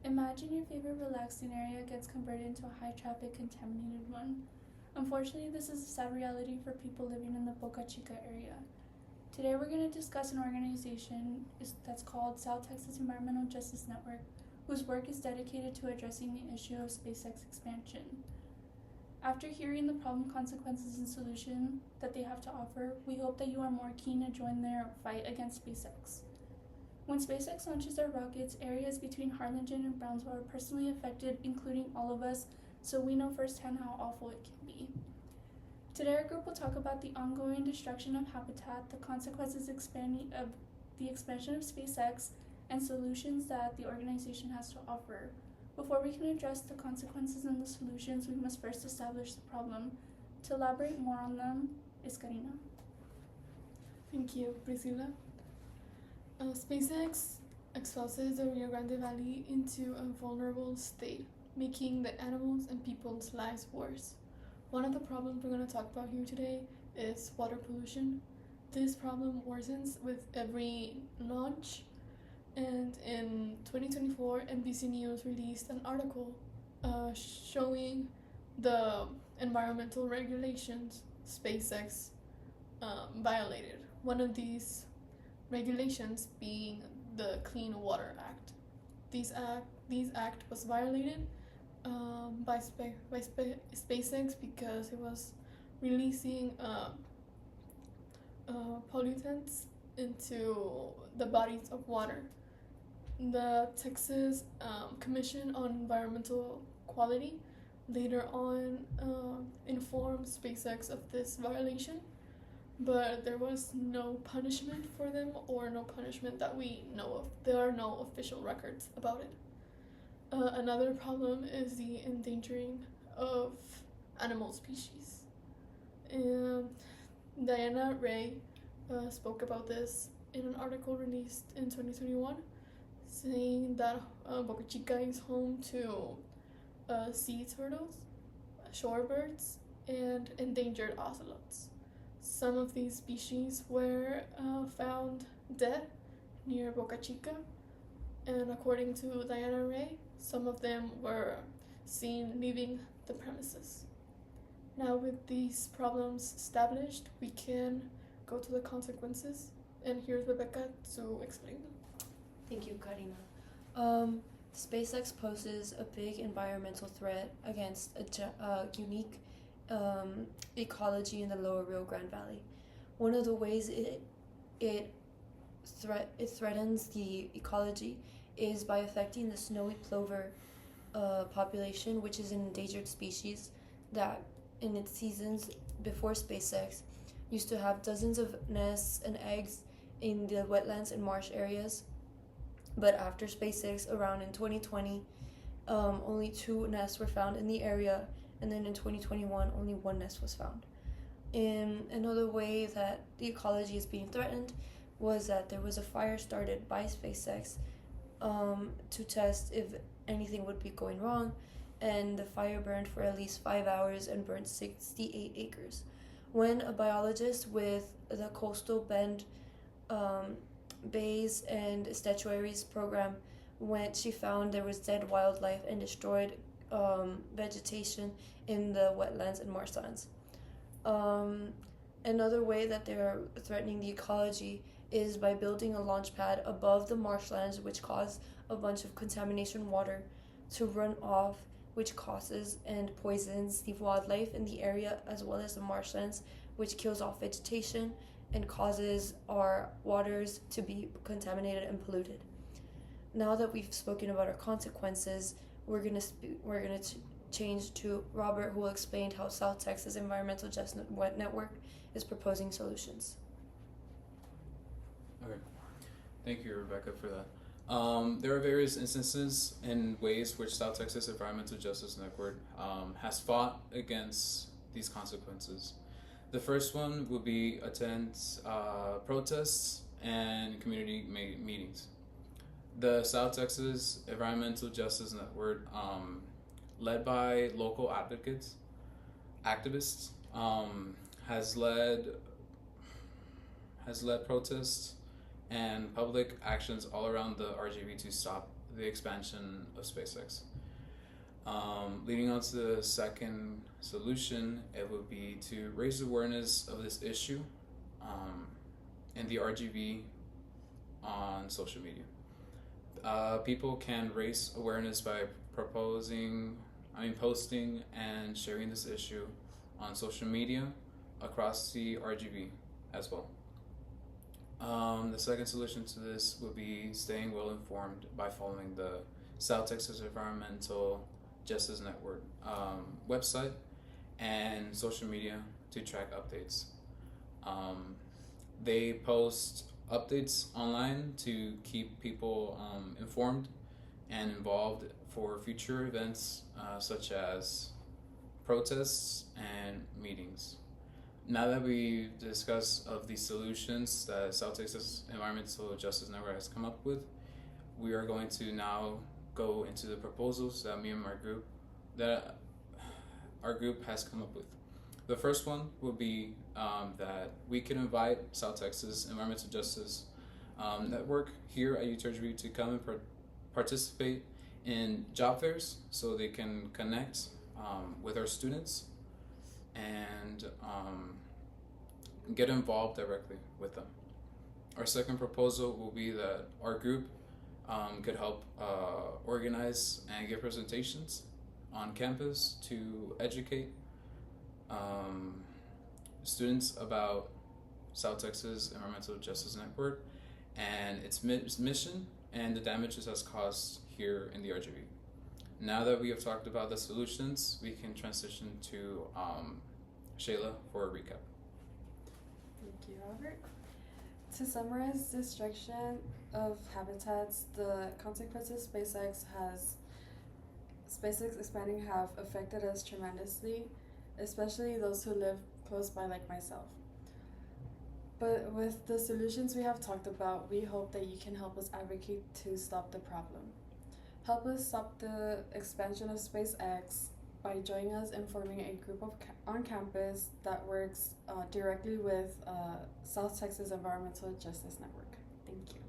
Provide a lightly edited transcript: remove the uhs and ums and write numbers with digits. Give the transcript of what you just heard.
Imagine your favorite relaxing area gets converted into a high-traffic, contaminated one. Unfortunately, this is a sad reality for people living in the Boca Chica area. Today we're going to discuss an organization that's called South Texas Environmental Justice Network, whose work is dedicated to addressing the issue of SpaceX expansion. After hearing the problem, consequences, and solution that they have to offer, we hope that you are more keen to join their fight against SpaceX. When SpaceX launches their rockets, areas between Harlingen and Brownsville are personally affected, including all of us, so we know firsthand how awful it can be. Today our group will talk about the ongoing destruction of habitat, the consequences of the expansion of SpaceX, and solutions that the organization has to offer. Before we can address the consequences and the solutions, we must first establish the problem. To elaborate more on them is Karina. Thank you, Priscilla. SpaceX exposes the Rio Grande Valley into a vulnerable state, making the animals' and people's lives worse. One of the problems we're going to talk about here today is water pollution. This problem worsens with every launch, and in 2024, NBC News released an article showing the environmental regulations SpaceX violated. One of these regulations being the Clean Water Act. This act was violated by SpaceX because it was releasing pollutants into the bodies of water. The Texas Commission on Environmental Quality later on informed SpaceX of this violation, but there was no punishment for them, or no punishment that we know of. There are no official records about it. Another problem is the endangering of animal species. Diana Ray spoke about this in an article released in 2021, saying that Boca Chica is home to sea turtles, shorebirds, and endangered ocelots. Some of these species were found dead near Boca Chica, and according to Diana Ray, some of them were seen leaving the premises. Now, with these problems established, we can go to the consequences, and here's Rebecca to explain them. Thank you, Karina. SpaceX poses a big environmental threat against a unique ecology in the lower Rio Grande Valley. One of the ways it threatens the ecology is by affecting the snowy plover population, which is an endangered species that in its seasons before SpaceX used to have dozens of nests and eggs in the wetlands and marsh areas. But after SpaceX, around in 2020, only 2 nests were found in the area, and then in 2021, only 1 nest was found. In another way that the ecology is being threatened was that there was a fire started by SpaceX to test if anything would be going wrong, and the fire burned for at least 5 hours and burned 68 acres. When a biologist with the Coastal Bend Bays and Estuaries program went, she found there was dead wildlife and destroyed vegetation in the wetlands and marshlands. Another way that they're threatening the ecology is by building a launch pad above the marshlands, which cause a bunch of contamination water to run off, which causes and poisons the wildlife in the area as well as the marshlands, which kills off vegetation and causes our waters to be contaminated and polluted. Now that we've spoken about our consequences, we're gonna change to Robert, who will explain how South Texas Environmental Justice Network is proposing solutions. Okay, thank you, Rebecca, for that. There are various instances and ways which South Texas Environmental Justice Network has fought against these consequences. The first one would be attend protests and community meetings. The South Texas Environmental Justice Network, led by local activists, has led protests and public actions all around the RGV to stop the expansion of SpaceX. Leading on to the second solution, it would be to raise awareness of this issue in the RGV on social media. People can raise awareness by posting and sharing this issue on social media across the RGV as well. The second solution to this would be staying well informed by following the South Texas Environmental Justice Network website and social media to track updates. They post updates online to keep people informed and involved for future events such as protests and meetings. Now that we discussed of the solutions that South Texas Environmental Justice Network has come up with, we are going to now go into the proposals that our group has come up with. The first one will be that we can invite South Texas Environmental Justice Network here at UTRGV to come and participate in job fairs so they can connect with our students and get involved directly with them. Our second proposal will be that our group could help organize and give presentations on campus to educate students about South Texas Environmental Justice Network and its mission and the damages has caused here in the RGV. Now that we have talked about the solutions, we can transition to Sheyla for a recap. Thank you, Robert. To summarize destruction of habitats, the consequences SpaceX expanding have affected us tremendously, especially those who live close by like myself. But with the solutions we have talked about, we hope that you can help us advocate to stop the problem. Help us stop the expansion of SpaceX by joining us in forming a group on campus that works directly with South Texas Environmental Justice Network. Thank you.